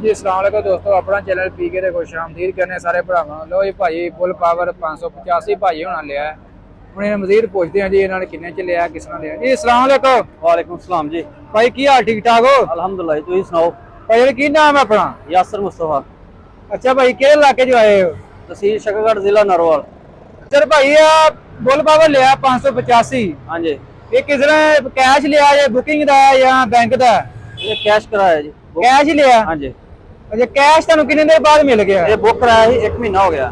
जी अस्सलाम वालेकुम दोस्तों, अपना चैनल पीके दे खुश आमदीद करने सारे भरावां लो जी भाई फुल पावर 585 भाई होना लिया है। ਹੁਣ ਇਹਨਾਂ ਮਜ਼ੀਦ ਪੁੱਛਦੇ ਆ ਜੀ ਇਹਨਾਂ ਨੇ ਕਿੰਨੇ ਚ ਲਿਆ ਕਿਸ ਨਾਲ ਲਿਆ ਜੀ। अस्सलाम वालेकुम। वालेकुम सलाम जी। भाई की हाल ठीक ठाक हो? अल्हम्दुलिल्लाह जी, तुम सुनाओ। भाई की नाम है अपना? यासर मुस्तफा। अच्छा भाई किहड़े इलाके जो आए हो? तहसील शकरगढ़ जिला नरवाल। सर भाई फुल पावर लिया 585। हाँ जी, ये किस ने कैश लिया या बुकिंग दा है या बैंक दा? ये कैश कराया जी। कैश ही लिया? हाँ जी। अच्छा कैश ਤੁਹਾਨੂੰ ਕਿੰਨੇ ਦਿਨ ਬਾਅਦ ਮਿਲ ਗਿਆ? ये बुक कराया ही 1 महीना हो गया।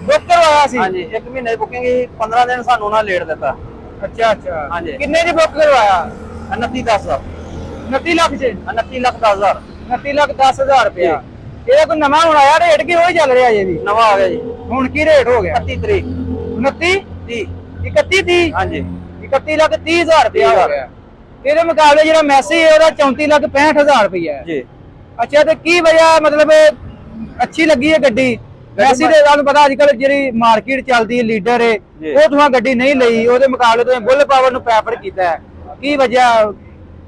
बुक करवाया सी? हाँ जी, 1 महीने की बुकिंग ही 15 दिन सानू ना लेट देता। अच्छा अच्छा। हाँ जी। किन्ने दी बुक करवाया? 29,10,000। 29 ਲੱਖ ਚ? 29,10,000 29,10,000 रुपया। ਇਹਦਾ ਕੋਈ ਨਵਾਂ ਹੁਣ ਆਇਆ ਰੇਟ ਕੀ ਹੋਈ ਚੱਲ ਰਿਹਾ ਜੇ ਵੀ? नवा आ गया जी। ਹੁਣ ਕੀ ਰੇਟ ਹੋ ਗਿਆ? 31 तरीक 29 30। 31 30? हाँ जी। 31,30,000 रुपया हो ਗਿਆ। ਇਹਦੇ ਮੁਕਾਬਲੇ ਜਿਹੜਾ ਮੈਸੀ ਹੈ ਉਹਦਾ 34,65,000 ਰੁਪਇਆ ਹੈ जी। ਅੱਛਾ ਤੇ ਕੀ ਵਜ੍ਹਾ ਮਤਲਬ ਅੱਛੀ ਲੱਗੀ ਹੈ ਗੱਡੀ? ਮੈਸੀ ਦੇ ਤੁਹਾਨੂੰ ਪਤਾ ਅੱਜ ਕੱਲ ਜਿਹੜੀ ਮਾਰਕੀਟ ਚੱਲਦੀ ਹੈ ਲੀਡਰ ਹੈ ਉਹ ਤੁਹਾਨੂੰ ਗੱਡੀ ਨਹੀਂ ਲਈ, ਉਹਦੇ ਮੁਕਾਬਲੇ ਤੁਸੀਂ ਬੁੱਲ ਪਾਵਰ ਨੂੰ ਪ੍ਰੈਫਰ ਕੀਤਾ ਹੈ, ਕੀ ਵਜ੍ਹਾ?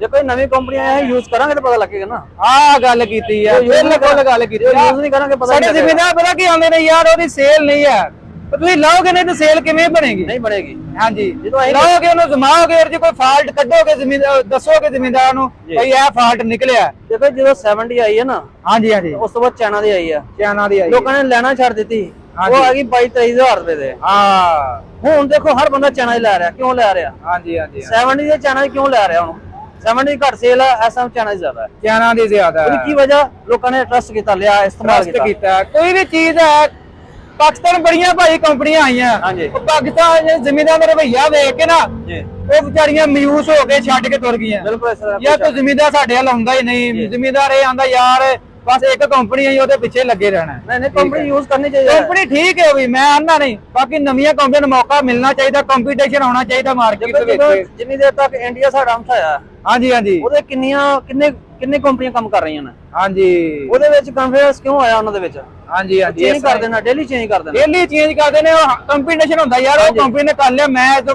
ਜੇ ਕੋਈ ਨਵੀਂ ਕੰਪਨੀ ਆਇਆ ਯੂਜ਼ ਕਰਾਂਗੇ ਤਾਂ ਪਤਾ ਲੱਗੇਗਾ ਨਾ। ਆਹ ਗੱਲ ਕੀਤੀ ਹੈ, ਬਿਲਕੁਲ ਗੱਲ ਕੀਤੀ। ਯੂਜ਼ ਨਹੀਂ ਕਰਾਂਗੇ ਪਤਾ ਸਾਡੇ ਜ਼ਿਮੀਂਦਾਰ ਪਤਾ ਕੀ ਆਉਂਦੇ ਨੇ ਯਾਰ ਉਹਦੀ ਸੇਲ ਨਹੀਂ ਹੈ, ਤੁਸੀਂ ਲਾਓਗੇ ਨਹੀਂ ਤਾਂ ਸੇਲ ਕਿਵੇਂ ਬਣੇਗੀ? ਨਹੀਂ ਬਣੇਗੀ। ਹਾਂਜੀ ਜਦੋਂ ਅਸੀਂ ਲਾਓਗੇ ਉਹਨੂੰ ਜਮਾਓਗੇ ਜੇ ਕੋਈ ਫਾਲਟ ਕੱਢੋਗੇ ਜ਼ਿਮੀਂਦਾਰ ਦੱਸੋਗੇ ਜ਼ਿਮੀਂਦਾਰ ਨੂੰ ਭਈ ਇਹ ਫਾਲਟ ਨਿਕਲਿਆ। ਦੇਖੋ ਜਦੋਂ 70 ਆਈ ਹੈ ਨਾ, ਹਾਂਜੀ ਹਾਂਜੀ ਉਸ ਤੋਂ ਬਾਅਦ ਚਾਈਨਾ ਦੀ ਆਈ ਆ, ਚਾਈਨਾ ਦੀ ਆਈ ਲੋਕਾਂ ਨੇ ਲੈਣਾ ਛੱਡ ਦਿੱਤੀ। ਉਹ ਆ ਗਈ 22-23,000 ਰੁਪਏ ਦੇ। ਹਾਂ ਹੁਣ ਦੇਖੋ ਹਰ ਬੰਦਾ ਚਾਈਨਾ ਦੀ ਲੈ ਰਿਹਾ, ਕਿਉਂ ਲੈ ਰਿਹਾ? ਹਾਂਜੀ ਹਾਂਜੀ 70 ਦੇ ਚਾਈਨਾ ਦੀ ਕਿਉਂ ਲੈ ਰਿਹਾ? ਹੁਣ 70 ਘੱਟ ਸੇਲ ਹੈ, ਐਸਐਮ ਚਾਈਨਾ ਦੀ ਜ਼ਿਆਦਾ ਹੈ। ਚਾਈਨਾ ਦੀ ਜ਼ਿਆਦਾ ਉਹਦੀ ਕੀ ਵਜ੍ਹਾ? ਲੋਕਾਂ ਨੇ ਟਰਸਟ ਕੀਤਾ, ਲਿਆ, ਇਸਤੇਮਾਲ ਟਰਸਟ ਕੀਤਾ। ਕੋਈ ਵੀ ਚੀਜ਼ ਹੈ ਪਾਕਿਸਤਾਨ ਬੜੀਆਂ ਭਾਈ ਕੰਪਨੀਆਂ ਆਈਆਂ, ਹਾਂਜੀ। ਉਹ ਪਾਕਿਸਤਾਨ ਦੇ ਜ਼ਿਮੀਂਦਾਰ ਦਾ ਰਵੱਈਆ ਵੇਖ ਕੇ ਨਾ ਜੀ ਉਹ ਵਿਚਾਰੀਆਂ ਮਾਯੂਸ ਹੋ ਕੇ ਛੱਡ ਕੇ ਤੁਰ ਗਈਆਂ। ਬਿਲਕੁਲ ਇਸ ਤਰ੍ਹਾਂ ਯਾਰ ਕੋਈ ਜ਼ਿਮੀਂਦਾਰ ਸਾਡੇ ਵੱਲ ਆਉਂਦਾ ਹੀ ਨਹੀਂ, ਜ਼ਿਮੀਂਦਾਰ ਇਹ ਆਂਦਾ ਯਾਰ ਬਸ ਇੱਕ ਕੰਪਨੀ ਆਈ ਉਹਦੇ ਪਿੱਛੇ ਲੱਗੇ ਰਹਿਣਾ। ਨਹੀਂ ਨਹੀਂ, ਕੰਪਨੀ ਯੂਜ਼ ਕਰਨੀ ਚਾਹੀਦੀ ਹੈ। ਕੰਪਨੀ ਠੀਕ ਹੈ ਵੀ ਮੈਂ ਆਂਦਾ ਨਹੀਂ, ਬਾਕੀ ਨਵੀਆਂ ਕੰਪਨੀਆਂ ਨੂੰ ਮੌਕਾ ਮਿਲਣਾ ਚਾਹੀਦਾ, ਕੰਪੀਟੀਸ਼ਨ ਹੋਣਾ ਚਾਹੀਦਾ ਮਾਰਕੀਟ ਦੇ ਵਿੱਚ। ਜਿੰਨੀ ਦੇਰ ਤੱਕ ਇੰਡੀਆ ਸਾਡਾ ਅੰਸ਼ ਆਇਆ, ਹਾਂਜੀ ਹਾਂਜੀ ਉਹਦੇ ਕਿੰਨੇ ਕੰਪਨੀਆਂ ਕੰਮ ਕਰ ਰਹੀਆਂ ਨੇ। ਹਾਂਜੀ ਉਹਦੇ ਵਿੱਚ ਕੰਫੀਡੈਂਸ ਕਿਉਂ ਆਇਆ ਉਹਨਾਂ ਦੇ ਵਿੱਚ? ਹਾਂਜੀ ਹਾਂਜੀ ਚੇਂਜ ਕਰ ਦੇਣਾ, ਡੇਲੀ ਚੇਂਜ ਕਰ ਦੇਣਾ, ਡੇਲੀ ਚੇਂਜ ਕਰਦੇ ਨੇ। ਉਹ ਕੰਪੀਟੀਸ਼ਨ ਹੁੰਦਾ ਯਾਰ, ਉਹ ਕੰਪਨੀ ਨੇ ਕਰ ਲਿਆ, ਮੈਂ ਇਹ ਤੋਂ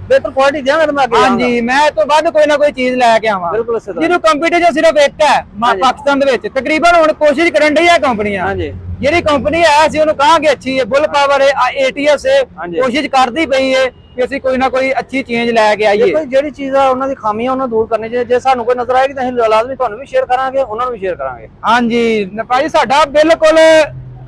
ਬਿਹਤਰ ਕੁਆਲਿਟੀ ਦਿਆਂਗਾ ਤਾਂ ਮੈਂ ਅੱਗੇ ਹਾਂਜੀ ਮੈਂ ਇਹ ਤੋਂ ਵੱਧ ਕੋਈ ਨਾ ਕੋਈ ਚੀਜ਼ ਲੈ ਕੇ ਆਵਾਂ। ਬਿਲਕੁਲ ਇਸੇ ਤਰ੍ਹਾਂ। ਜਿਹਨੂੰ ਕੰਪੀਟੀਸ਼ਨ ਸਿਰਫ ਇੱਕ ਹੈ ਪਾਕਿਸਤਾਨ ਦੇ ਵਿੱਚ, ਤਕਰੀਬਨ ਹੁਣ ਕੋਸ਼ਿਸ਼ ਕਰਨ ਡਈ ਹੈ ਕੰਪਨੀਆਂ। ਹਾਂਜੀ। ਜਿਹੜੀ ਕੰਪਨੀ ਹੈ ਅਸੀਂ ਉਹਨੂੰ ਕਹਾਂਗੇ ਅੱਛੀ ਹੈ, ਬੁੱਲ ਪਾਵਰ ਹੈ, ATS ਹੈ, ਕੋਸ਼ਿਸ਼ ਕਰਦੀ ਪਈ ਹੈ ਕਿ ਅਸੀਂ ਕੋਈ ਨਾ ਕੋਈ ਅੱਛੀ ਚੇਂਜ ਲੈ ਕੇ ਆਈਏ। ਦੇਖੋ ਜਿਹੜੀ ਚੀਜ਼ ਆ ਉਹਨਾਂ ਦੀ ਖਾਮੀਆਂ ਉਹਨਾਂ ਦੂਰ ਕਰਨੀ ਚਾਹੀਦੀ। ਜੇ ਸਾਨੂੰ ਕੋਈ ਨਜ਼ਰ ਆਏਗੀ ਤਾਂ ਅਸੀਂ ਲਾਜ਼ਮੀ ਤੁਹਾਨੂੰ ਵੀ ਸ਼ੇਅਰ ਕਰਾਂਗੇ, ਉਹਨਾਂ ਨੂੰ ਵੀ ਸ਼ੇਅਰ ਕਰਾਂਗੇ। ਹਾਂਜੀ ਭਾਈ ਸਾਡਾ ਬਿਲਕੁਲ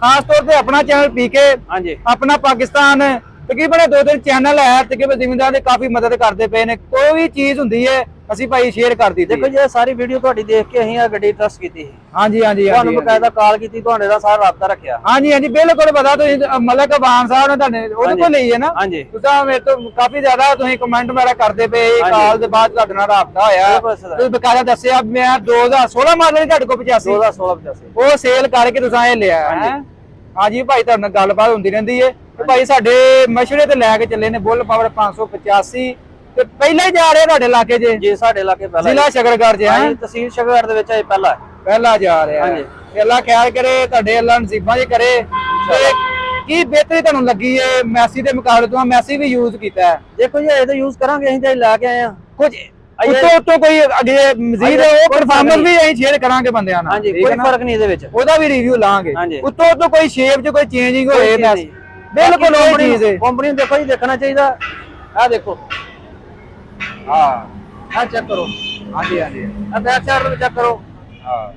ਖਾਸ ਤੌਰ ਤੇ ਆਪਣਾ ਚੈਨਲ ਪੀਕੇ, ਹਾਂਜੀ, ਆਪਣਾ ਪਾਕਿਸਤਾਨ, ਤਕਰੀਬਨ 2-3 ਚੈਨਲ ਹੈ, ਤਕਰੀਬਨ ਜ਼ਿਮੀਂਦਾਰ ਦੀ ਕਾਫੀ ਮਦਦ ਕਰਦੇ ਪਏ ਨੇ। ਕੋਈ ਵੀ ਚੀਜ਼ ਹੁੰਦੀ ਹੈ ਅਸੀਂ ਭਾਈ ਸ਼ੇਅਰ ਕਰ ਦਿੱਤੀ। ਦੇਖੋ ਜੀ ਇਹ ਸਾਰੀ ਵੀਡੀਓ ਤੁਹਾਡੀ ਦੇਖ ਕੇ ਅਸੀਂ ਆ ਗੱਡੀ ਟਰਸਟ ਕੀਤੀ। ਹਾਂਜੀ ਹਾਂਜੀ ਤੁਹਾਨੂੰ ਬਕਾਇਦਾ ਕਾਲ ਕੀਤੀ, ਤੁਹਾਡੇ ਦਾ ਸਾਰਾ ਰਾਬਤਾ ਰੱਖਿਆ। ਹਾਂਜੀ ਹਾਂਜੀ ਬਿਲਕੁਲ ਪਤਾ। ਤੁਸੀਂ ਮਲਕ ਅਬਾਨ ਸਾਹਿਬ ਨੇ ਤੁਹਾਡੇ ਉਹਦੇ ਕੋਲ ਲਈ ਹੈ ਨਾ? ਹਾਂਜੀ। ਤੁਸੀਂ ਮੇਰੇ ਤੋਂ ਕਾਫੀ ਜ਼ਿਆਦਾ ਤੁਸੀਂ ਕਮੈਂਟ ਮੇਰਾ ਕਰਦੇ ਪਏ, ਕਾਲ ਦੇ ਬਾਅਦ ਤੁਹਾਡੇ ਨਾਲ ਰਾਬਤਾ ਹੋਇਆ, ਤੁਸੀਂ ਬਕਾਇਦਾ ਦੱਸਿਆ ਮੈਂ 2016 ਮਾਡਲ ਤੁਹਾਡੇ ਕੋਲ 85 2016-85 ਉਹ ਸੇਲ ਕਰਕੇ ਤੁਸੀਂ ਇਹ ਲਿਆ ਹੈ। ਹਾਂਜੀ ਭਾਈ ਤੁਹਾਡੇ ਨਾਲ ਗੱਲਬਾਤ ਹੁੰਦੀ ਰਹਿੰਦੀ ਹੈ। ਤੇ ਭਾਈ ਸਾਡੇ ਮਸ਼ਵਰੇ ਤੇ ਲੈ ਕੇ ਚੱਲੇ ਨੇ ਬੁੱਲ ਪਾਵਰ 585 ਤੇ ਪਹਿਲਾਂ ਹੀ ਜਾ ਰਹੇ ਤੁਹਾਡੇ ਇਲਾਕੇ 'ਚ? ਜੀ ਸਾਡੇ ਇਲਾਕੇ ਪਹਿਲਾਂ ਜ਼ਿਲ੍ਹਾ ਸ਼ਕਰਗੜ੍ਹ 'ਚ ਹੈ, ਤਹਿਸੀਲ ਸ਼ਕਰਗੜ੍ਹ ਦੇ ਵਿੱਚ ਇਹ ਪਹਿਲਾ ਜਾ ਰਿਹਾ। ਹਾਂਜੀ। ਅੱਲਾ ਖੈਰ ਕਰੇ, ਤੁਹਾਡੇ ਅੱਲਾ ਨਸੀਬਾਂ 'ਚ ਕਰੇ। ਤੇ ਕੀ ਬਿਹਤਰੀ ਤੁਹਾਨੂੰ ਲੱਗੀ ਹੈ ਮੈਸੀ ਦੇ ਮੁਕਾਬਲੇ ਤੋਂ? ਮੈਸੀ ਵੀ ਯੂਜ਼ ਕੀਤਾ ਹੈ। ਦੇਖੋ ਜੀ ਇਹ ਤਾਂ ਯੂਜ਼ ਕਰਾਂਗੇ, ਅਸੀਂ ਤਾਂ ਲੈ ਕੇ ਆਏ ਆ ਕੁਝ ਉੱਤੋਂ ਕੋਈ ਅੱਗੇ ਮਜ਼ੀਦ ਉਹ ਪਰਫਾਰਮੈਂਸ ਵੀ ਅਸੀਂ ਸ਼ੇਅਰ ਕਰਾਂਗੇ ਬੰਦਿਆਂ ਨਾਲ। ਹਾਂਜੀ, ਕੋਈ ਫਰਕ ਨਹੀਂ ਇਹਦੇ ਵਿੱਚ, ਉਹਦਾ ਵੀ ਰਿਵਿਊ ਲਾਂਗੇ। ਉੱਤੋਂ ਕੋਈ ਸ਼ੇਪ 'ਚ ਕੋਈ ਚੇਂਜਿੰਗ ਹੋਏ ਨਾ, ਬਿਲਕੁਲ ਉਹ ਚੀਜ਼ ਹੈ। ਕੰਪਨੀ ਨੂੰ ਦੇਖੋ ਜੀ, ਦੇਖਣਾ ਚਾਹੀਦਾ। ਆਹ ਦੇਖੋ, ਹਾਂ ਆਹ ਚੈੱਕ ਕਰੋ। ਹਾਂਜੀ ਹਾਂਜੀ ਆਹ ਬੈਕ ਸਾਈਡ ਨੂੰ ਚੈੱਕ ਕਰੋ। ਹਾਂ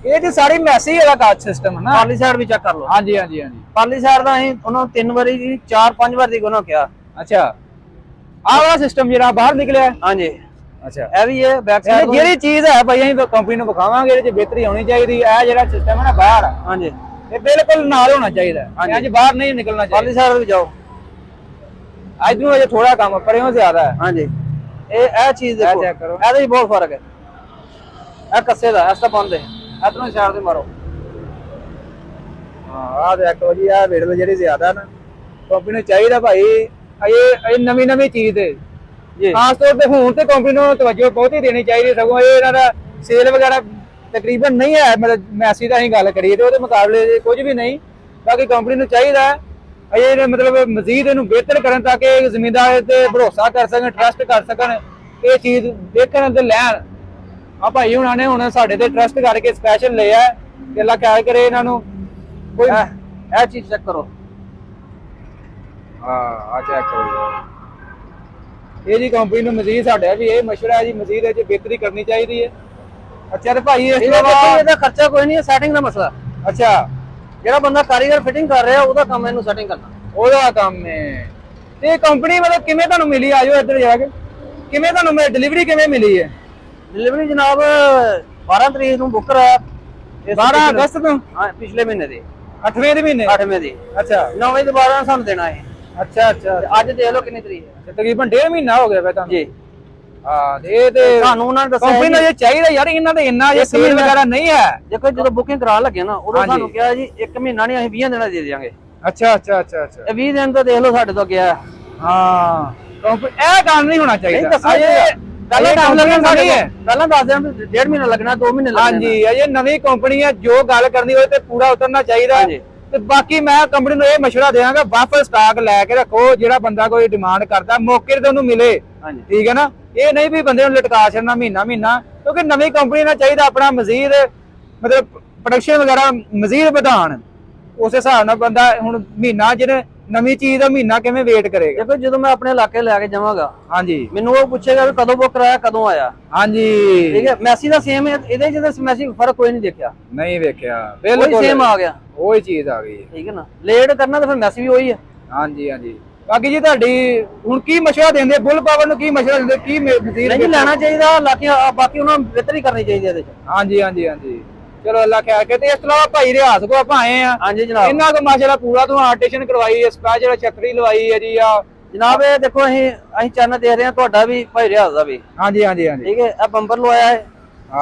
ਇਹ ਜੀ ਸਾਰੀ ਮੈਸੀ ਵਾਲਾ ਕਾਚ ਸਿਸਟਮ ਹੈ ਨਾ। ਪਾਰਲੀ ਸਾਈਡ ਵੀ ਚੈੱਕ ਕਰ ਲਓ। ਹਾਂਜੀ ਹਾਂਜੀ ਹਾਂਜੀ ਪਾਰਲੀ ਸਾਈਡ ਦਾ ਅਸੀਂ ਉਹਨਾਂ ਨੂੰ 3 ਵਾਰੀ ਜੀ 4-5 ਵਾਰ ਦੀ ਉਹਨਾਂ ਕਿਹਾ। ਅੱਛਾ ਆਹ ਵਾਲਾ ਸਿਸਟਮ ਜਿਹੜਾ ਬਾਹਰ ਨਿਕਲਿਆ? ਹਾਂਜੀ। ਅੱਛਾ ਇਹ ਵੀ ਹੈ ਬੈਕ ਸਾਈਡ ਜਿਹੜੀ ਚੀਜ਼ ਹੈ ਭਾਈ ਅਸੀਂ ਕੰਪਨੀ ਨੂੰ ਵਿਖਾਵਾਂਗੇ ਇਹਦੇ 'ਚ ਬਿਹਤਰੀ ਹੋਣੀ ਚਾਹੀਦੀ। ਇਹ ਜਿਹੜਾ ਸਿਸਟਮ ਹੈ ਨਾ ਬਾਹਰ, ਹਾਂਜੀ, ਇਹ ਬਿਲਕੁਲ ਨਾਲ ਹੋਣਾ ਚਾਹੀਦਾ। ਹਾਂਜੀ ਬਾਹਰ ਨਹੀਂ ਨਿਕਲਣਾ ਚਾਹੀਦਾ। ਪਾਰਲੀ ਸਾਈਡ ਵੀ ਜਾਓ। ਇਧਰੋਂ ਅਜੇ ਥੋੜਾ ਕੰਮ ਪਰਿਓਂ ਜ਼ਿਆਦਾ ਹੈ। ਹਾਂਜੀ ਇਹ ਚੀਜ਼ ਦੇਖੋ, ਚੈੱਕ ਕਰੋ। ਇਹਦੇ ਵੀ ਬਹੁਤ ਫਰਕ ਹੈ। ਇਹ ਕੱਸੇ ਦਾ, ਇਸ ਤਾਂ ਬੰਦ ਹੈ। ਇਧਰੋਂ ਸਾਈਡ ਤੇ ਮਾਰੋ। ਹਾਂ ਆਹ ਦੇਖੋ ਜੀ, ਆਹ ਵੇੜ ਜਿਹੜੀ ਜ਼ਿਆਦਾ ਨਾ ਕੰਪਨੀ ਨੂੰ ਚਾਹੀਦਾ ਭਾਈ ਇਹ ਨਵੀਂ ਚੀਜ਼ ਹੈ ਜੀ। ਖਾਸ ਤੌਰ ਤੇ ਹੁਣ ਤੇ ਕੰਪਨੀ ਨੂੰ ਤਵੱਜੋ ਬਹੁਤ ਹੀ ਦੇਣੀ ਚਾਹੀਦੀ। ਸਗੋਂ ਇਹ ਇਹਨਾਂ ਦਾ ਸੇਲ ਵਗੈਰਾ ਤਕਰੀਬਨ ਨਹੀਂ ਹੈ, ਮਤਲਬ ਮੈਸੀ ਦਾ ਅਸੀਂ ਗੱਲ ਕਰੀਏ ਤੇ ਉਹਦੇ ਮੁਕਾਬਲੇ ਕੁਝ ਵੀ ਨਹੀਂ। ਬਾਕੀ ਕੰਪਨੀ ਨੂੰ ਚਾਹੀਦਾ ਇਹ ਮਤਲਬ ਮਜ਼ੀਦ ਇਹਨੂੰ ਬਿਹਤਰ ਕਰਨ ਤਾਂ ਕਿ ਜ਼ਮੀਂਦਾਰ ਤੇ ਭਰੋਸਾ ਕਰ ਸਕਣ, ਟਰਸਟ ਕਰ ਸਕਣ ਇਹ ਚੀਜ਼ ਦੇਖਣ ਤੇ ਲੈਣ। ਆ ਭਾਈ ਹੁਣਾਂ ਨੇ ਹੁਣ ਸਾਡੇ ਤੇ ਟਰਸਟ ਕਰਕੇ ਸਪੈਸ਼ਲ ਲਿਆ ਤੇ ਅੱਲਾ ਖੈਰ ਕਰੇ ਇਹਨਾਂ ਨੂੰ। ਕੋਈ ਇਹ ਚੀਜ਼ ਚੈੱਕ ਕਰੋ। ਹਾਂ ਆ ਚੈੱਕ ਕਰੋ ਇਹ ਜੀ ਕੰਪਨੀ ਨੂੰ ਮਜ਼ੀਦ ਸਾਡਾ ਵੀ ਇਹ ਮਸ਼ਵਰਾ ਹੈ ਜੀ, ਮਜ਼ੀਦ ਇਹ 'ਚ ਬਿਹਤਰੀ ਕਰਨੀ ਚਾਹੀਦੀ ਹੈ। ਅੱਛਾ ਤੇ ਭਾਈ ਇਸ ਤੋਂ ਬਾਅਦ ਇਹਦਾ ਖਰਚਾ ਕੋਈ ਨਹੀਂ ਹੈ, ਸੈਟਿੰਗ ਦਾ ਮਸਲਾ। ਅੱਛਾ ਜਿਹੜਾ ਬੰਦਾ ਕਾਰੀਗਰ ਫਿਟਿੰਗ ਕਰ ਰਿਹਾ ਉਹਦਾ ਕੰਮ ਇਹਨੂੰ ਸੈਟਿੰਗ ਕਰਨਾ, ਉਹਦਾ ਕੰਮ ਹੈ। ਤੇ ਕੰਪਨੀ ਮਤਲਬ ਕਿਵੇਂ ਤੁਹਾਨੂੰ ਮਿਲੀ? ਆਜੋ ਇੱਧਰ ਜਾ ਕੇ। ਕਿਵੇਂ ਤੁਹਾਨੂੰ ਡਿਲੀਵਰੀ ਕਿਵੇਂ ਮਿਲੀ ਹੈ? ਡਿਲੀਵਰੀ ਜਨਾਬ 12 ਤਰੀਕ ਨੂੰ ਬੁੱਕ ਕਰਾਇਆ। 12 ਅਗਸਤ ਤੋਂ? ਹਾਂ ਪਿਛਲੇ ਮਹੀਨੇ ਦੇ 8ਵੇਂ ਦੇ ਮਹੀਨੇ? 8ਵੇਂ ਦੀ। ਅੱਛਾ 9ਵੇਂ ਦੇ 12 ਸਾਨੂੰ ਦੇਣਾ ਹੈ। ਅੱਛਾ ਅੱਛਾ ਅੱਜ ਦੇਖ ਲਓ ਕਿੰਨੀ ਤਰੀਕ ਹੈ। ਤਕਰੀਬਨ 1.5 ਮਹੀਨਾ ਹੋ ਗਿਆ ਵੇ ਤੁਹਾਨੂੰ ਜੀ। ਹਾਂ ਇਹ ਤੇ ਸਾਨੂੰ ਉਹਨਾਂ ਨੇ ਦੱਸਿਆ ਕੰਪਨੀ ਨੂੰ ਇਹ ਚਾਹੀਦਾ ਯਾਰ, ਇਹਨਾਂ ਦੇ ਇੰਨਾ ਜੇ ਸੇਲ ਵਗੈਰਾ ਨਹੀਂ ਹੈ। ਦੇਖੋ ਜਦੋਂ ਬੁਕਿੰਗ ਕਰਾਉਣ ਲੱਗੇ ਨਾ ਉਦੋਂ ਸਾਨੂੰ ਕਿਹਾ ਜੀ 1 ਮਹੀਨਾ ਨਹੀਂ, ਅਸੀਂ 20 ਦਿਨਾਂ ਦੇ ਦਿਆਂਗੇ। ਅੱਛਾ ਅੱਛਾ ਅੱਛਾ ਅੱਛਾ ਇਹ 20 ਦਿਨ ਤਾਂ ਦੇਖ ਲਓ ਸਾਡੇ ਤੋਂ ਗਿਆ। ਹਾਂ ਇਹ ਕੰਮ ਨਹੀਂ ਹੋਣਾ ਚਾਹੀਦਾ। ਪਹਿਲਾਂ ਟਾਈਮ ਲੱਗਣਾ ਹੈ, ਪਹਿਲਾਂ ਦੱਸ ਦਿਆਂ ਵੀ 1.5 ਮਹੀਨਾ ਲੱਗਣਾ, 2 ਮਹੀਨੇ ਲੱਗਣੇ। ਹਾਂਜੀ ਅਜੇ ਨਵੀਂ ਕੰਪਨੀ ਹੈ, ਜੋ ਗੱਲ ਕਰਨੀ ਹੋਏ ਤੇ ਪੂਰਾ ਉਤਰਨਾ ਚਾਹੀਦਾ। ਤੇ ਬਾਕੀ ਮੈਂ ਕੰਪਨੀ ਨੂੰ ਇਹ ਮਸ਼ਵਰਾ ਦੇਵਾਂਗਾ ਬਫਰ ਸਟਾਕ ਲੈ ਕੇ ਰੱਖੋ। ਜਿਹੜਾ ਬੰਦਾ ਕੋਈ ਡਿਮਾਂਡ ਕਰਦਾ ਮੌਕੇ ਤੇ ਉਹਨੂੰ ਮਿਲੇ। ਠੀਕ ਹੈ ਨਾ, ਇਹ ਨਹੀਂ ਵੀ ਬੰਦੇ ਨੂੰ ਲਟਕਾ ਛੱਡਣਾ ਮਹੀਨਾ ਮਹੀਨਾ, ਕਿਉਂਕਿ ਨਵੀਂ ਕੰਪਨੀ ਨਾਲ ਚਾਹੀਦਾ ਆਪਣਾ ਮਜ਼ੀਦ ਮਤਲਬ ਪ੍ਰੋਡਕਸ਼ਨ ਵਗੈਰਾ ਮਜ਼ੀਦ ਵਧਾਉਣ। ਉਸ ਹਿਸਾਬ ਨਾਲ ਬੰਦਾ ਹੁਣ ਮਹੀਨਾ ਜਿਹਨੇ ਨਵੀਂ ਚੀਜ਼ ਦਾ ਮਹੀਨਾ ਕਿਵੇਂ ਵੇਟ ਕਰੇਗਾ? ਦੇਖੋ ਜਦੋਂ ਮੈਂ ਆਪਣੇ ਇਲਾਕੇ ਲੈ ਕੇ ਜਾਵਾਂਗਾ, ਹਾਂਜੀ ਮੈਨੂੰ ਉਹ ਪੁੱਛੇਗਾ ਵੀ ਕਦੋਂ ਬੁੱਕ ਕਰਾਇਆ, ਕਦੋਂ ਆਇਆ। ਹਾਂਜੀ ਠੀਕ ਹੈ, ਮੈਸੀ ਦਾ ਸੇਮ ਹੈ, ਇਹਦੇ ਜਿਹਦੇ ਮੈਸੀ ਫਰਕ ਕੋਈ ਨਹੀਂ ਦੇਖਿਆ, ਨਹੀਂ ਵੇਖਿਆ, ਬਿਲਕੁਲ ਸੇਮ ਆ ਗਿਆ, ਉਹੀ ਚੀਜ਼ ਆ ਗਈ। ਠੀਕ ਹੈ ਨਾ, ਲੇਟ ਕਰਨਾ ਤਾਂ ਫਿਰ ਮੈਸੀ ਵੀ ਉਹੀ ਹੈ। ਹਾਂਜੀ ਹਾਂਜੀ ਬਾਕੀ ਜੀ ਤੁਹਾਡੀ ਹੁਣ ਕੀ ਮਸ਼ਵਰਾ ਦਿੰਦੇ ਬੁੱਲ ਪਾਵਰ ਨੂੰ? ਕੀ ਮਸ਼ਵਰਾ ਦਿੰਦੇ? ਕੀ ਨਹੀਂ ਲੈਣਾ ਚਾਹੀਦਾ, ਬਾਕੀ ਉਹਨਾਂ ਨੂੰ ਬਿਹਤਰੀ ਕਰਨੀ ਚਾਹੀਦੀ ਇਹਦੇ ਚ। ਹਾਂਜੀ ਹਾਂਜੀ ਹਾਂਜੀ ਚਲੋ ਅੱਲਾ ਖੈਰ ਕਰੇ। ਤੇ ਇਸ ਤੋਂ ਇਲਾਵਾ ਭਾਈ ਰਿਆਜ਼ ਕੋ ਆਪਾਂ ਆਏ ਆ। ਹਾਂਜੀ ਜਨਾਬ, ਇਹਨਾਂ ਕੋ ਮਾਸ਼ਾਅੱਲਾ ਪੂਰਾ ਤੋਂ ਆਰਟੀਸ਼ਨ ਕਰਵਾਈ ਹੈ, ਸਪੈਸ਼ਲ ਛਤਰੀ ਲਵਾਈ ਹੈ ਜੀ। ਆ ਜਨਾਬ ਇਹ ਦੇਖੋ ਅਸੀਂ ਚੈਨਲ ਦੇਖ ਰਹੇ ਹਾਂ ਤੁਹਾਡਾ ਵੀ, ਭਾਈ ਰਿਆਜ਼ ਦਾ ਵੀ। ਹਾਂਜੀ ਹਾਂਜੀ ਹਾਂਜੀ ਠੀਕ ਹੈ, ਇਹ ਬੰਪਰ ਲਵਾਇਆ ਹੈ,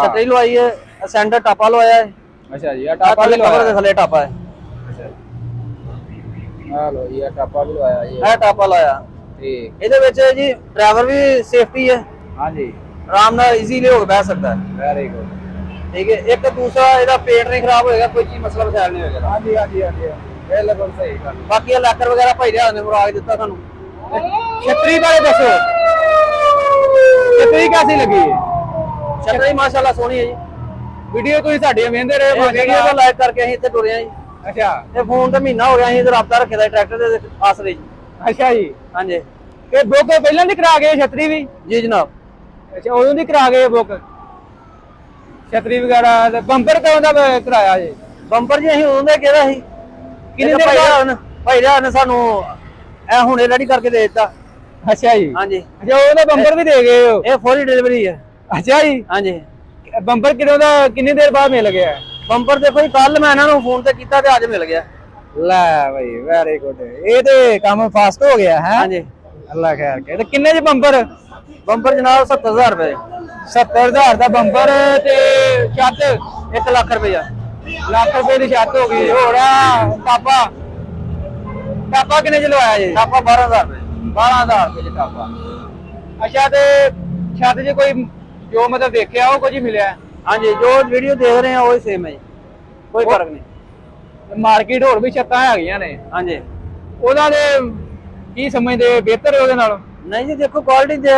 ਛਤਰੀ ਲਵਾਈ ਹੈ, ਸੈਂਟਰ ਟਾਪਾ ਲਵਾਇਆ ਹੈ। ਅੱਛਾ ਜੀ ਆ ਟਾਪਾ ਵੀ ਕਵਰ ਦੇ ਥੱਲੇ ਟਾਪਾ ਹੈ। ਆ ਲੋ ਜੀ ਆ ਟਾਪਾ ਵੀ ਲਵਾਇਆ ਜੀ। ਇਹ ਟਾਪਾ ਲਾਇਆ। ਠੀਕ, ਇਹਦੇ ਵਿੱਚ ਜੀ ਡਰਾਈਵਰ ਵੀ ਸੇਫਟੀ ਹੈ, ਹਾਂਜੀ ਆਰਾਮ ਨਾਲ ਈਜ਼ੀਲੀ ਹੋ ਕੇ ਬਹਿ ਸਕਦਾ ਹੈ। Very good. ਠੀਕ ਹੈ, ਇੱਕ ਦੂਸਰਾ ਇਹਦਾ ਪੇਟ ਨਹੀਂ ਖਰਾਬ ਹੋਏਗਾ, ਕੋਈ ਚੀਜ਼ ਮਸਲਾ ਵਸੈਲ ਨਹੀਂ ਹੋਏਗਾ। ਹਾਂਜੀ ਹਾਂਜੀ ਹਾਂਜੀ ਬਿਲਕੁਲ ਸਹੀ ਗੱਲ। ਬਾਕੀ ਇਹ ਲੈਕਰ ਵਗੈਰਾ ਭਾਈ ਰਿਆਜ਼ ਨੇ ਮੁਰਾਦ ਦਿੱਤਾ ਤੁਹਾਨੂੰ। ਛਤਰੀ ਬਾਰੇ ਦੱਸੋ, ਛਤਰੀ ਕਿਹਦੀ ਲੱਗੀ ਹੈ? ਛਤਰੀ ਮਾਸ਼ਾਅੱਲਾ ਸੋਹਣੀ ਹੈ ਜੀ। ਵੀਡੀਓ ਤੁਸੀਂ ਸਾਡੀਆਂ ਵੇਖਦੇ ਰਹੇ ਵੀਡੀਓ ਤੋਂ ਲਾਈਕ ਕਰਕੇ ਅਸੀਂ ਇੱਥੇ ਟੁਰੇ ਆ ਜੀ। ਅੱਛਾ ਤੇ ਫੋਨ ਤੇ ਮਹੀਨਾ ਹੋ ਗਿਆ ਅਸੀਂ ਰਾਬਤਾ ਰੱਖਿਆ ਦਾ ਟਰੈਕਟਰ ਦੇ ਆਸਰੇ ਜੀ। ਅੱਛਾ ਜੀ ਹਾਂਜੀ ਤੇ ਬੁੱਕ ਪਹਿਲਾਂ ਦੀ ਕਰਾ ਗਏ ਛਤਰੀ ਵੀ? ਜੀ ਜਨਾਬ। ਅੱਛਾ ਉਦੋਂ ਦੀ ਕਰਾ ਗਏ ਬੁੱਕ ਛਤਰੀ ਵਗੈਰਾ? ਤੇ ਬੰਪਰ ਕਦੋਂ ਦਾ ਕਰਾਇਆ ਜੀ? ਬੰਪਰ ਜੀ ਅਸੀਂ ਉਦੋਂ ਦਾ ਕਿਹਾ ਸੀ। ਕਿੰਨੇ ਦਿਨ ਬਾਅਦ? ਭਾਈ ਰਿਆਜ਼ ਨੇ ਸਾਨੂੰ ਇਹ ਹੁਣੇ ਰੈਡੀ ਕਰਕੇ ਦੇ ਦਿੱਤਾ। ਅੱਛਾ ਜੀ ਹਾਂਜੀ। ਅੱਛਾ ਉਹਦਾ ਬੰਪਰ ਵੀ ਦੇ ਗਏ ਹੋ? ਇਹ ਫੁੱਲ ਡਿਲੀਵਰੀ ਹੈ। ਅੱਛਾ ਜੀ। ਹਾਂਜੀ ਬੰਪਰ ਕਿਦੋਂ ਦਾ ਕਿੰਨੀ ਦੇਰ ਬਾਅਦ ਮਿਲ ਗਿਆ? ਬੰਪਰ ਦੇਖੋ ਜੀ ਕੱਲ ਮੈਂ ਇਹਨਾਂ ਨੂੰ ਫੋਨ ਤੇ ਕੀਤਾ ਤੇ ਅੱਜ ਮਿਲ ਗਿਆ। ਲੈ ਬਈ ਵੈਰੀ ਗੁੱਡ, ਇਹ ਤੇ ਕੰਮ ਫਾਸਟ ਹੋ ਗਿਆ ਹੈ। ਹਾਂਜੀ ਅੱਲਾ ਖੈਰ ਕਰੇ। ਤੇ ਕਿੰਨੇ ਚ ਬੰਪਰ? ਬੰਪਰ ਜਨਾਬ 70000 ਰੁਪਏ। 70000 ਦਾ ਬੰਪਰ ਤੇ ਛੱਤ 1 ਲੱਖ ਰੁਪਇਆ। ਲੱਖ ਰੁਪਏ ਦੀ ਛੱਤ ਹੋ ਗਈ। ਹੋਰ ਟਾਪਾ ਟਾਪਾ ਕਿੰਨੇ ਚ ਲਵਾਇਆ ਜੀ? ਟਾਪਾ 12000 ਰੁਪਏ। 12000 ਰੁਪਏ ਚ ਟਾਪਾ। ਅੱਛਾ ਤੇ ਛੱਤ 'ਚ ਕੋਈ ਜੋ ਮਤਲਬ ਦੇਖਿਆ ਉਹ ਕੁਝ ਹੀ ਮਿਲਿਆ? ਹਾਂਜੀ ਜੋ ਵੀਡੀਓ ਦੇਖ ਰਹੇ ਆ ਉਹ ਸੇਮ ਹੈ ਜੀ, ਕੋਈ ਫਰਕ ਨਹੀਂ। ਮਾਰਕੀਟ ਹੋਰ ਵੀ ਛੱਤਾਂ ਹੈਗੀਆਂ ਨੇ, ਹਾਂਜੀ ਉਹਨਾਂ ਦੇ ਕੀ ਸਮਝਦੇ ਬਿਹਤਰ ਉਹਦੇ ਨਾਲ? ਨਹੀਂ ਜੀ ਦੇਖੋ ਕੁਆਲਿਟੀ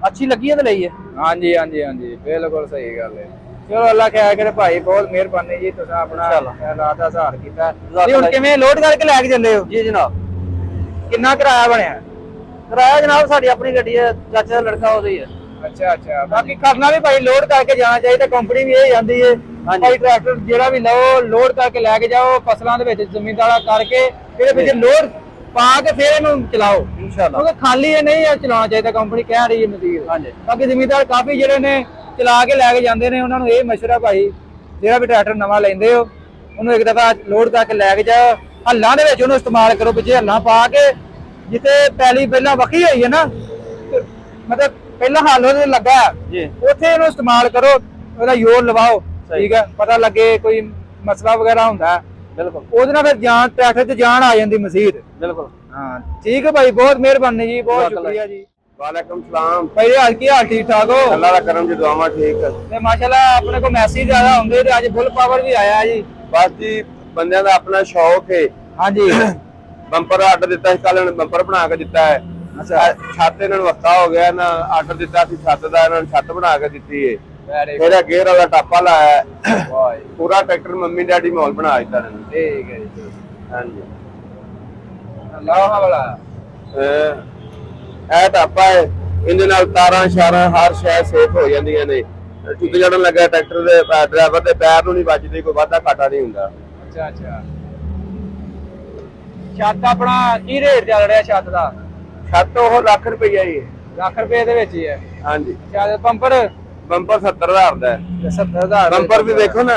ਅੱਛੀ ਲੱਗੀ ਹੈ ਤੇ ਲਈ ਹੈ। ਹਾਂਜੀ ਹਾਂਜੀ ਹਾਂਜੀ ਬਿਲਕੁਲ ਸਹੀ ਗੱਲ ਹੈ। ਚਲੋ ਅੱਲਾ ਖੈਰ ਕਰੇ ਭਾਈ, ਬਹੁਤ ਮਿਹਰਬਾਨੀ ਜੀ, ਤੁਸੀਂ ਆਪਣਾ ਰਾਤ ਦਾ ਸਹਾਰ ਕੀਤਾ। ਤੇ ਹੁਣ ਕਿਵੇਂ ਲੋਡ ਕਰਕੇ ਲੈ ਕੇ ਚੱਲੇ ਹੋ? ਜੀ ਜਨਾਬ। ਕਿੰਨਾ ਕਿਰਾਇਆ ਬਣਿਆ? ਕਿਰਾਇਆ ਜਨਾਬ ਸਾਡੀ ਆਪਣੀ ਗੱਡੀ ਹੈ, ਚਾਚੇ ਦਾ ਲੜਕਾ ਉਹਦੀ ਹੈ। ਅੱਛਾ ਅੱਛਾ ਬਾਕੀ ਕਰਨਾ ਵੀ ਭਾਈ ਲੋਡ ਕਰਕੇ ਜਾਣਾ ਚਾਹੀਦਾ। ਕੰਪਨੀ ਵੀ ਇਹ ਜਾਂਦੀ ਹੈ ਭਾਈ ਟਰੈਕਟਰ ਜਿਹੜਾ ਵੀ ਲਓ ਲੋਡ ਕਰਕੇ ਲੈ ਕੇ ਜਾਓ, ਫਸਲਾਂ ਦੇ ਵਿੱਚ ਜ਼ਮੀਨਦਾਰਾ ਕਰਕੇ ਇਹਦੇ ਵਿੱਚ ਲੋਡ ਪਾ ਕੇ ਫਿਰ ਇਹਨੂੰ ਚਲਾਓ ਇਨਸ਼ਾਅੱਲਾ, ਕਿਉਂਕਿ ਖਾਲੀ ਇਹ ਨਹੀਂ ਚਲਾਉਣਾ ਚਾਹੀਦਾ। ਕੰਪਨੀ ਕਹਿ ਰਹੀ ਹੈ ਮਜ਼ੀਦ। ਹਾਂਜੀ ਬਾਕੀ ਜ਼ਮੀਨਦਾਰ ਕਾਫੀ ਜਿਹੜੇ ਨੇ ਚਲਾ ਕੇ ਲੈ ਕੇ ਜਾਂਦੇ ਨੇ, ਉਹਨਾਂ ਨੂੰ ਇਹ ਮਸ਼ਵਰਾ ਭਾਈ ਜਿਹੜਾ ਵੀ ਟਰੈਕਟਰ ਨਵਾਂ ਲੈਂਦੇ ਹੋ ਉਹਨੂੰ ਇੱਕ ਦਫਾ ਲੋਡ ਕਰਕੇ ਲੈ ਕੇ ਜਾਓ, ਹੱਲਾਂ ਦੇ ਵਿੱਚ ਉਹਨੂੰ ਇਸਤੇਮਾਲ ਕਰੋ। ਪਿੱਛੇ ਹੱਲਾਂ ਪਾ ਕੇ ਜਿੱਥੇ ਪੈਲੀ ਪਹਿਲਾਂ ਵੱਖੀ ਹੋਈ ਹੈ ਨਾ, ਮਤਲਬ ਪਹਿਲਾਂ ਹੱਲ ਉਹਦੇ ਲੱਗਾ ਜੀ, ਉੱਥੇ ਇਹਨੂੰ ਇਸਤੇਮਾਲ ਕਰੋ, ਉਹਦਾ ਜ਼ੋਰ ਲਵਾਓ। ਠੀਕ ਹੈ, ਪਤਾ ਲੱਗੇ ਕੋਈ ਮਸਲਾ ਵਗੈਰਾ ਹੁੰਦਾ ਬਿਲਕੁਲ ਉਹਦੇ ਨਾਲ ਫਿਰ ਜਾਨ ਟਰੈਕਟਰ 'ਚ ਜਾਨ ਆ ਜਾਂਦੀ ਮਜ਼ੀਦ। ਬਿਲਕੁਲ ਹਾਂ ਠੀਕ ਹੈ ਭਾਈ, ਬਹੁਤ ਮਿਹਰਬਾਨੀ ਜੀ, ਬਹੁਤ ਸ਼ੁਕਰੀਆ ਜੀ। वालेकुम सलाम भाई हाल की हाल ठीक ठाक हो? अल्लाह का करम जी दुआवां ठीक है ते माशाल्लाह अपने को मैसेज ज्यादा होंगे ते आज फुल पावर भी आया है जी। बस जी बंदियां दा अपना शौक है। हां जी बंपर आर्डर दिता है, कल ने बंपर बना के दिता है। ਅੱਛਾ ਛੱਤ ਇਹਨਾਂ ਨੂੰ ਵਸਤਾ ਹੋ ਗਿਆ ਨਾ, ਆਰਡਰ ਦਿੱਤਾ ਸੀ ਛੱਤ ਦਾ, ਇਹਨਾਂ ਨੂੰ ਛੱਤ ਬਣਾ ਕੇ ਦਿੱਤੀ ਏ। ਵੈਰੀ ਫਿਰ ਇਹ ਗੇਅਰ ਵਾਲਾ ਟਾਪਾ ਲਾਇਆ, ਵਾਹ ਜੀ ਪੂਰਾ ਟਰੈਕਟਰ ਮੰਮੀ ਡੈਡੀ ਮਾਹੌਲ ਬਣਾ ਦਿੱਤਾ ਇਹਨਾਂ ਨੇ। ਠੀਕ ਹੈ ਜੀ ਹਾਂਜੀ ਲਾਹਾ ਵਾਲਾ ਇਹ ਟਾਪਾ ਹੈ, ਇਹਦੇ ਨਾਲ ਤਾਰਾਂ ਸ਼ਾਰਾਂ ਹਰ ਸ਼ੈ ਸੇਫ ਹੋ ਜਾਂਦੀਆਂ ਨੇ। ਟੁੱਟ ਜੜਨ ਲੱਗਾ ਟਰੈਕਟਰ ਦੇ ਡਰਾਈਵਰ ਦੇ ਪੈਰ ਨੂੰ ਨਹੀਂ ਵੱਜਦੀ, ਕੋਈ ਵਾਧਾ ਘਾਟਾ ਨਹੀਂ ਹੁੰਦਾ। ਅੱਛਾ ਅੱਛਾ ਛੱਤ ਆਪਣਾ ਕੀ ਰੇਟ ਚੱਲ ਰਿਹਾ ਛੱਤ ਦਾ? ਛੱਤ ਉਹ ਲੱਖ ਰੁਪਈਆ ਹੀ ਹੈ। ਲੱਖ ਰੁਪਏ ਦੇ ਵਿੱਚ ਹੀ ਹੈ। ਹਾਂਜੀ ਚੱਲ ਬੰਪਰ ਬੰਪਰ 70,000 ਦਾ ਹੈ। 70,000 ਬੰਪਰ ਵੀ ਦੇਖੋ ਨਾ,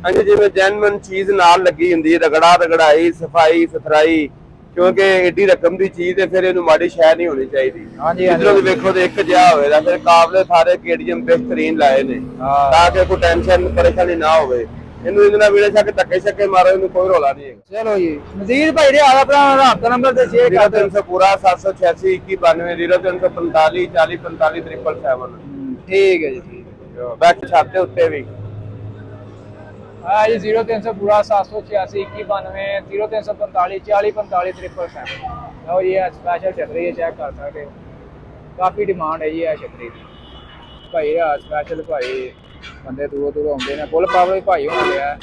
ਹਾਂਜੀ ਜਿਵੇਂ ਜੈਨੂਇਨ ਚੀਜ਼ ਨਾਲ ਲੱਗੀ ਹੁੰਦੀ ਹੈ, ਰਗੜਾ ਰਗੜਾਈ ਸਫਾਈ ਸੁਥਰਾਈ, ਕਿਉਂਕਿ ਏਡੀ ਰਕਮ ਦੀ ਚੀਜ਼ ਤੇ ਫਿਰ ਇਹਨੂੰ ਮਾੜੀ ਸ਼ੈ ਨਹੀਂ ਹੋਣੀ ਚਾਹੀਦੀ। ਹਾਂਜੀ ਇਧਰੋਂ ਵੀ ਵੇਖੋ ਤੇ ਇੱਕ ਜਿਹਾ ਹੋਵੇਗਾ, ਫਿਰ ਕਾਬਲੇ ਸਾਰੇ KTM ਬਿਹਤਰੀਨ ਲਾਏ ਨੇ ਤਾਂ ਕਿ ਕੋਈ ਟੈਨਸ਼ਨ ਪਰੇਸ਼ਾਨੀ ਨਾ ਹੋਵੇ। ਇਹਨੂੰ ਇਹਦੇ ਨਾਲ ਵੀਰੇ ਛੱਕ ਧੱਕੇ ਛੱਕੇ ਮਾਰੋ, ਇਹਨੂੰ ਕੋਈ ਰੋਲਾ ਨਹੀਂ ਹੈਗਾ। ਚਲੋ ਜੀ ਮਜ਼ੀਦ ਭਾਈ ਦੇ ਆਲਾ ਆਪਣਾ ਰਾਬਤਾ ਨੰਬਰ ਤੇ ਸ਼ੇਅਰ ਕਰ ਦਿਓ। 0300 ਪੂਰਾ 786 2192 0345 40 45 777। ਠੀਕ ਹੈ ਜੀ ਠੀਕ ਹੈ। ਬੈਕ ਛੱਤ ਦੇ ਉੱਤੇ ਵੀ ਆ ਜੀ 0300 ਪੂਰਾ 786 2192 0345 40 45 777। ਲਓ ਜੀ ਇਹ ਸਪੈਸ਼ਲ ਛਤਰੀ ਹੈ, ਚੈੱਕ ਕਰ ਸਕਦੇ ਹੋ। ਕਾਫੀ ਡਿਮਾਂਡ ਹੈ ਜੀ ਇਹ ਛਤਰੀ ਦੀ। ਭਾਈ ਆ ਸਪੈਸ਼ਲ ਭਾਈ ਬੰਦੇ ਦੂਰੋਂ ਦੂਰੋਂ ਆਉਂਦੇ ਨੇ। ਫੁੱਲ ਪਾਵਰ ਭਾਈ ਹੋਣਾ ਗਿਆ